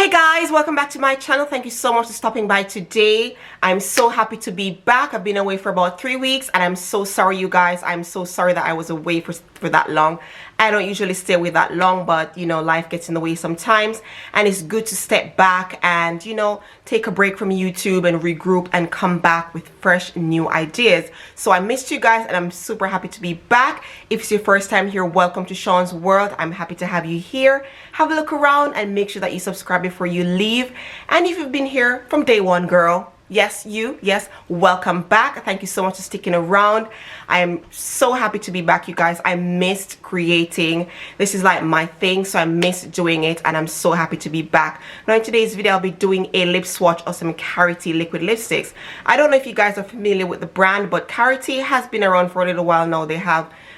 Hey guys, welcome back to my channel. Thank you so much for stopping by today. I'm so happy to be back. I've been away for about 3 weeks and I'm so sorry, you guys. I'm so sorry that I was away for that long. I don't usually stay away that long, but you know, life gets in the way sometimes, and it's good to step back and, you know, take a break from YouTube and regroup and come back with fresh new ideas. So I missed you guys and I'm super happy to be back. If it's your first time here, welcome to Shaunz world. I'm happy to have you here. Have a look around and make sure that you subscribe before you leave. And if you've been here from day one, girl, yes, welcome back. Thank you so much for sticking around. I am so happy to be back, you guys. I missed creating. This is like my thing, so I missed doing it and I'm so happy to be back. Now in today's video, I'll be doing a lip swatch of some KARITY liquid lipsticks. I don't know if you guys are familiar with the brand, but KARITY has been around for a little while now.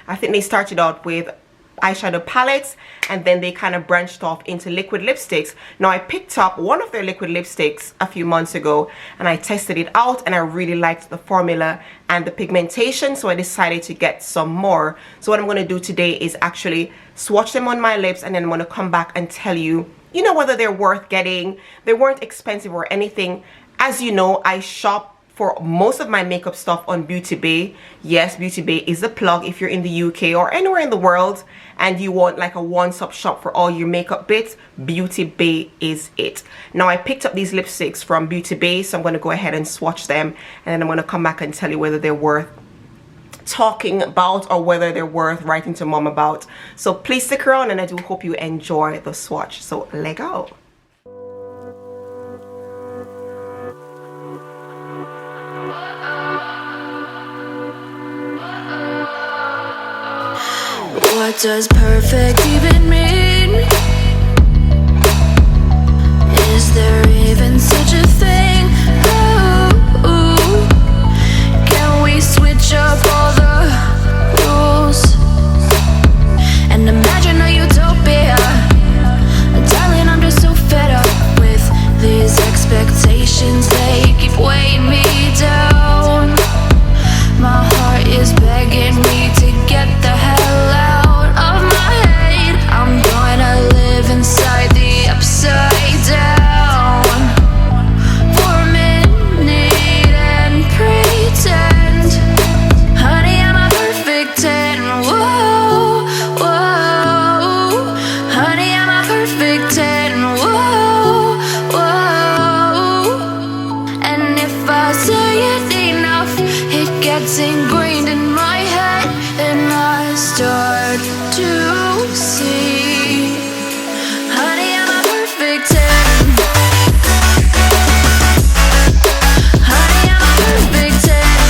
I think they started out with eyeshadow palettes and then they kind of branched off into liquid lipsticks. Now I picked up one of their liquid lipsticks a few months ago and I tested it out and I really liked the formula and the pigmentation, so I decided to get some more. So what I'm going to do today is actually swatch them on my lips and then I'm going to come back and tell you, you know, whether they're worth getting. They weren't expensive or anything. As you know, I shop for most of my makeup stuff on Beauty Bay. Yes, Beauty Bay is the plug if you're in the UK or anywhere in the world and you want like a one-stop shop for all your makeup bits. Beauty Bay is it. Now I picked up these lipsticks from Beauty Bay, so I'm going to go ahead and swatch them and then I'm going to come back and tell you whether they're worth talking about or whether they're worth writing to mom about. So please stick around and I do hope you enjoy the swatch. So let's go. What does perfect even mean? Is there even such a thing? Ooh, can we switch up all the rules and imagine a utopia? Darling, I'm just so fed up with these expectations. They keep weighing me down. My heart is begging me to get the hell out of my head. I'm gonna live inside the upside down for a minute and pretend, honey, I'm a perfect 10. Whoa, whoa, honey, I'm a perfect 10. Whoa, whoa, and if I say it enough, it gets ingrained in my head and I start to see, honey, I'm a perfect 10. Honey, I'm a perfect 10.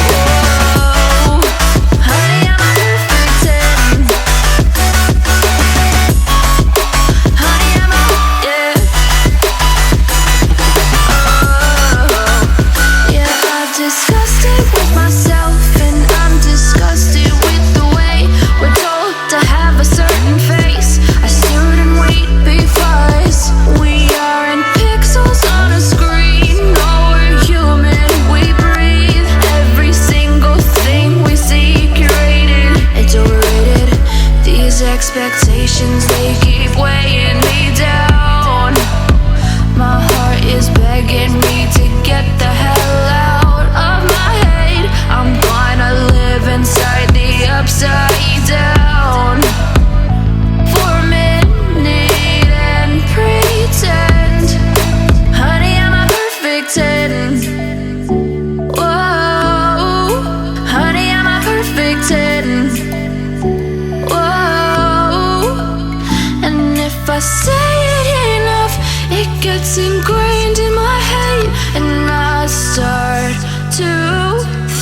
Whoa, honey, I'm a perfect 10. Honey, I'm a, yeah. Oh, yeah, I've discussed it with myself and I'm disgusted with the way we're told to have a certain face. I stood and wait because we aren't pixels on a screen. No, we're human, we breathe. Every single thing we see curated, it's overrated. These expectations, they keep weighing me down. My heart is begging me to get the hell out of my head. I'm gonna live inside the upside down for a minute and pretend, honey, I'm a perfect 10. Whoa, honey, I'm a perfect 10. Whoa, and if I say it enough, it gets ingrained in my head and I start to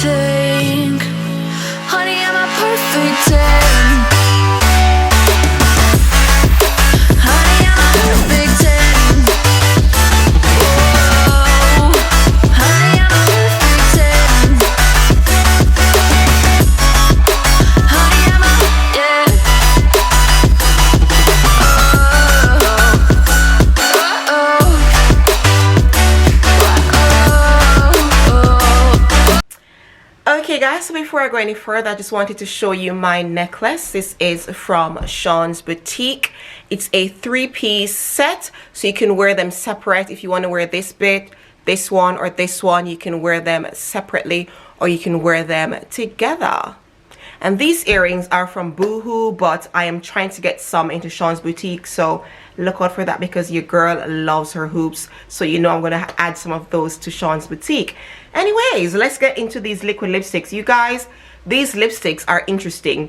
think, honey, I'm a perfect 10. Honey, I'm a perfect 10. Whoa, honey, I'm a perfect 10. Honey, I'm a, yeah. Oh, oh, oh. Also, before I go any further, I just wanted to show you my necklace. This is from Shaunz Boutique. It's a 3-piece set, so you can wear them separate. If you want to wear this bit, this one, or this one, you can wear them separately, or you can wear them together. And these earrings are from Boohoo, but I am trying to get some into Shaunz Boutique, so look out for that because your girl loves her hoops. So you know I'm going to add some of those to Shaunz Boutique. Anyways, let's get into these liquid lipsticks. You guys, these lipsticks are interesting.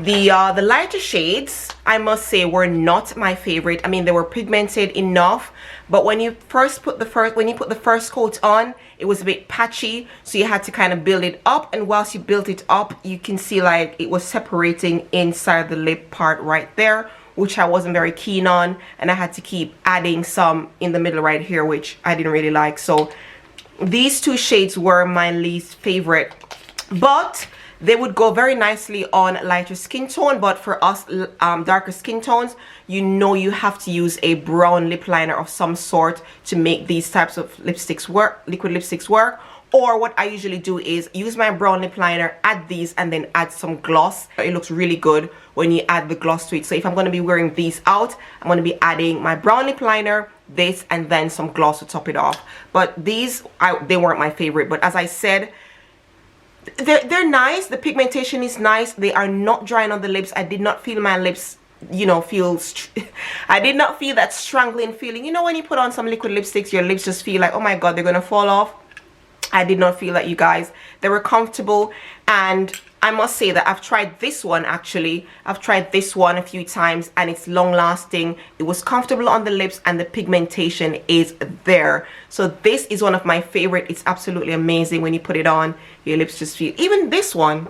The lighter shades, I must say, were not my favorite. I mean, they were pigmented enough, but when you put the first coat on, it was a bit patchy, so you had to kind of build it up. And whilst you built it up, you can see like it was separating inside the lip part right there, which I wasn't very keen on, and I had to keep adding some in the middle right here, which I didn't really like. So these two shades were my least favorite, but they would go very nicely on lighter skin tone. But for us darker skin tones, you know you have to use a brown lip liner of some sort to make these types of lipsticks work, liquid lipsticks work. Or what I usually do is use my brown lip liner, add these, and then add some gloss. It looks really good when you add the gloss to it. So if I'm going to be wearing these out, I'm going to be adding my brown lip liner, this, and then some gloss to top it off. But these, they weren't my favorite. But as I said, they're nice. The pigmentation is nice. They are not drying on the lips. I did not feel my lips, you know, I did not feel that strangling feeling. You know, when you put on some liquid lipsticks, your lips just feel like, oh my god, they're gonna fall off. I did not feel that, you guys. They were comfortable, and I must say that I've tried this one actually. I've tried this one a few times, and it's long lasting. It was comfortable on the lips, and the pigmentation is there. So this is one of my favorite. It's absolutely amazing when you put it on. Your lips just feel, even this one.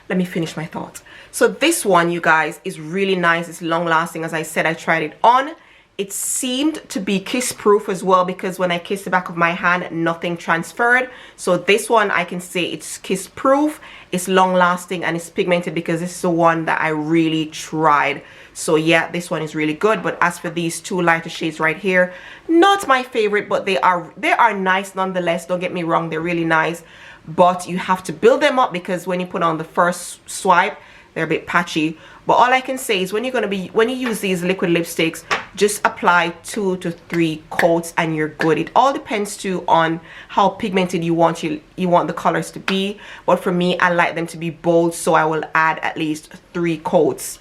Let me finish my thought. So this one, you guys, is really nice. It's long lasting. As I said, I tried it on. It seemed to be kiss proof as well, because when I kissed the back of my hand, nothing transferred. So this one, I can say it's kiss proof, it's long lasting, and it's pigmented, because this is the one that I really tried. So yeah, this one is really good. But as for these two lighter shades right here, not my favorite, but they are nice nonetheless. Don't get me wrong, they're really nice, but you have to build them up, because when you put on the first swipe, they're a bit patchy. But all I can say is when you use these liquid lipsticks, just apply 2 to 3 coats and you're good. It all depends too on how pigmented you want the colors to be. But for me, I like them to be bold, so I will add at least 3 coats.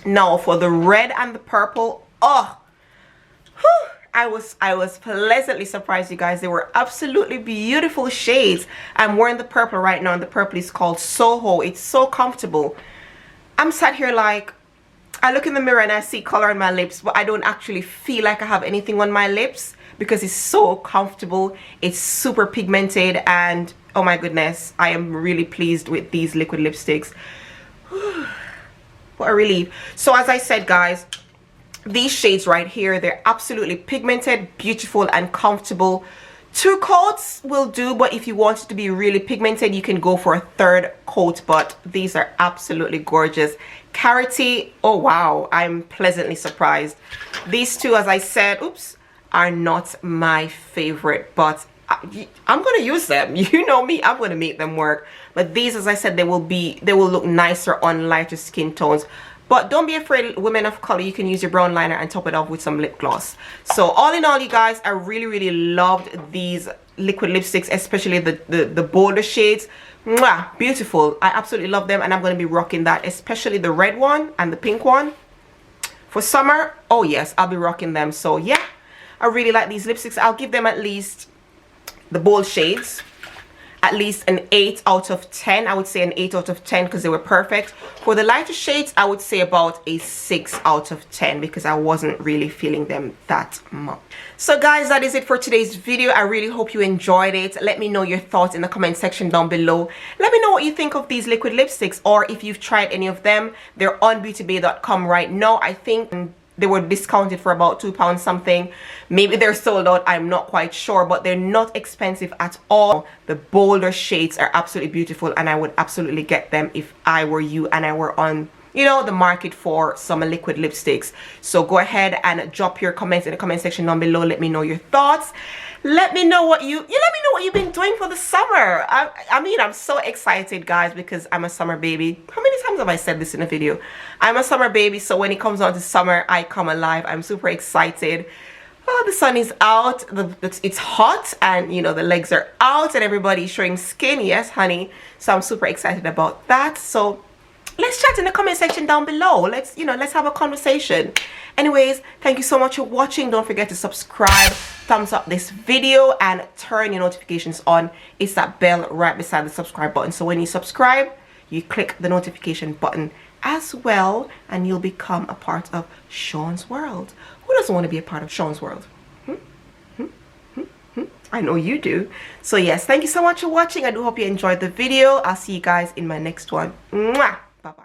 Now for the red and the purple, oh, whew, I was pleasantly surprised, you guys. They were absolutely beautiful shades. I'm wearing the purple right now, and the purple is called Soho. It's so comfortable. I'm sat here like, I look in the mirror and I see color on my lips, but I don't actually feel like I have anything on my lips, because it's so comfortable. It's super pigmented, and oh my goodness, I am really pleased with these liquid lipsticks. What a relief. So as I said, guys, these shades right here, they're absolutely pigmented, beautiful, and comfortable. 2 coats will do, but if you want it to be really pigmented, you can go for a 3rd coat. But these are absolutely gorgeous. KARITY, oh wow, I'm pleasantly surprised. These two, as I said, oops, are not my favorite, but I'm gonna use them. You know me, I'm gonna make them work. But these, as I said, they will look nicer on lighter skin tones. But don't be afraid, women of color, you can use your brown liner and top it off with some lip gloss. So all in all, you guys, I really loved these liquid lipsticks, especially the bolder shades. Mwah, beautiful. I absolutely love them, and I'm going to be rocking that, especially the red one and the pink one. For summer, oh yes, I'll be rocking them. So yeah, I really like these lipsticks. I'll give them at least, the bold shades, at least an 8 out of 10. I would say an 8 out of 10 because they were perfect. For the lighter shades, I would say about a 6 out of 10 because I wasn't really feeling them that much. So guys, that is it for today's video. I really hope you enjoyed it. Let me know your thoughts in the comment section down below. Let me know what you think of these liquid lipsticks, or if you've tried any of them. They're on beautybay.com right now. I think they were discounted for about £2 something. Maybe they're sold out, I'm not quite sure, but they're not expensive at all. The bolder shades are absolutely beautiful, and I would absolutely get them if I were you and I were on you know, the market for some liquid lipsticks. So go ahead and drop your comments in the comment section down below. Let me know your thoughts. Let me know what you've been doing for the summer. I mean, I'm so excited, guys, because I'm a summer baby. How many times have I said this in a video? I'm a summer baby, so when it comes on to summer, I come alive. I'm super excited. Oh, the sun is out, it's hot, and you know, the legs are out and everybody's showing skin. Yes, honey. So I'm super excited about that. So let's chat in the comment section down below. Let's have a conversation. Anyways, thank you so much for watching. Don't forget to subscribe, thumbs up this video, and turn your notifications on. It's that bell right beside the subscribe button. So when you subscribe, you click the notification button as well, and you'll become a part of Shaun's world. Who doesn't want to be a part of Shaun's world? I know you do. So yes, thank you so much for watching. I do hope you enjoyed the video. I'll see you guys in my next one. Mwah! Bye-bye.